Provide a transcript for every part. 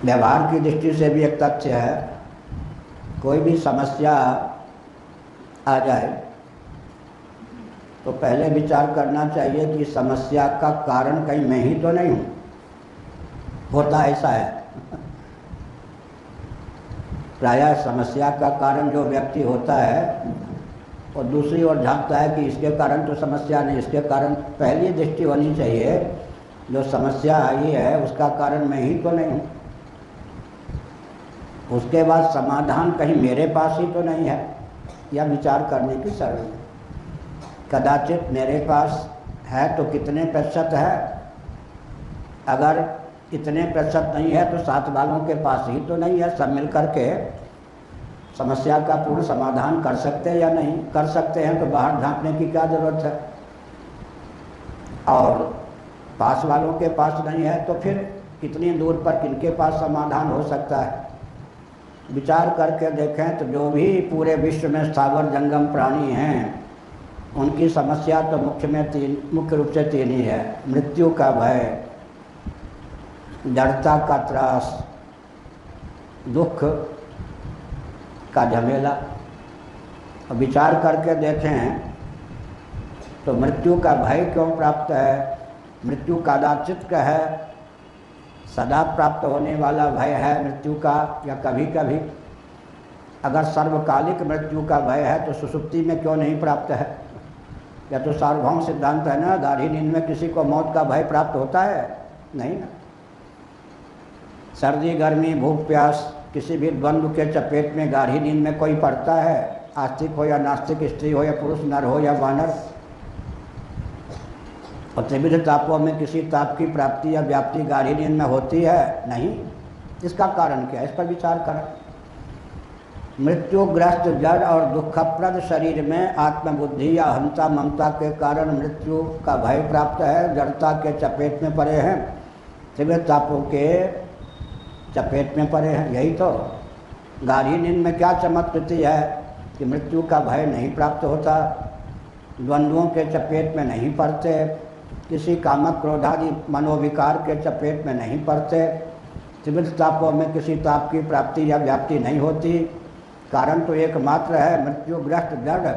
व्यवहार की दृष्टि से भी एक तथ्य है, कोई भी समस्या आ जाए तो पहले विचार करना चाहिए कि समस्या का कारण कहीं मैं ही तो नहीं हूँ। होता ऐसा है प्रायः समस्या का कारण जो व्यक्ति होता है और दूसरी ओर झांकता है कि इसके कारण तो समस्या नहीं, इसके कारण पहली दृष्टि होनी चाहिए जो समस्या आई है उसका कारण मैं ही तो नहीं हूँ। उसके बाद समाधान कहीं मेरे पास ही तो नहीं है, यह विचार करने की शर्त है। कदाचित मेरे पास है तो कितने प्रतिशत है, अगर इतने प्रतिशत नहीं है तो साथ वालों के पास ही तो नहीं है। सब मिल कर के समस्या का पूर्ण समाधान कर सकते हैं या नहीं कर सकते हैं, तो बाहर झांकने की क्या ज़रूरत है। और पास वालों के पास नहीं है तो फिर कितनी दूर पर किनके पास समाधान हो सकता है। विचार करके देखें तो जो भी पूरे विश्व में स्थावर जंगम प्राणी हैं उनकी समस्या तो मुख्य रूप से तीन ही है। मृत्यु का भय, जड़ता का त्रास, दुख का झमेला। विचार करके देखें तो मृत्यु का भय क्यों प्राप्त है। मृत्यु कदाचित का है, सदा प्राप्त होने वाला भय है मृत्यु का, या कभी कभी। अगर सर्वकालिक मृत्यु का भय है तो सुषुप्ति में क्यों नहीं प्राप्त है। या तो सार्वभौम सिद्धांत है ना, गाढ़ी नींद में किसी को मौत का भय प्राप्त होता है नहीं ना। सर्दी गर्मी भूख प्यास किसी भी द्वंद्व के चपेट में गाढ़ी नींद में कोई पड़ता है, आस्तिक हो या नास्तिक, स्त्री हो या पुरुष, नर हो या वानर। और त्रिविध तापों में किसी ताप की प्राप्ति या व्याप्ति गाढ़ी नींद में होती है नहीं। इसका कारण क्या है, इस पर विचार करें। मृत्युग्रस्त जड़ और दुखप्रद शरीर में आत्मबुद्धि या अहंता ममता के कारण मृत्यु का भय प्राप्त है, जड़ता के चपेट में पड़े हैं, त्रिविध तापों के चपेट में पड़े हैं। यही तो गाढ़ी नींद में क्या चमत्कृति है कि मृत्यु का भय नहीं प्राप्त होता, द्वंद्वों के चपेट में नहीं पड़ते, किसी कामक क्रोधादि मनोविकार के चपेट में नहीं पड़ते, त्रिविध तापों में किसी ताप की प्राप्ति या व्याप्ति नहीं होती। कारण तो एकमात्र है, मृत्युग्रस्त जड़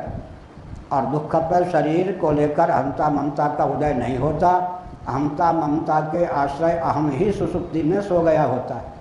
और दुखप्रद शरीर को लेकर अहंता ममता का उदय नहीं होता। अहंता ममता के आश्रय अहम ही सुषुप्ति में सो गया होता है।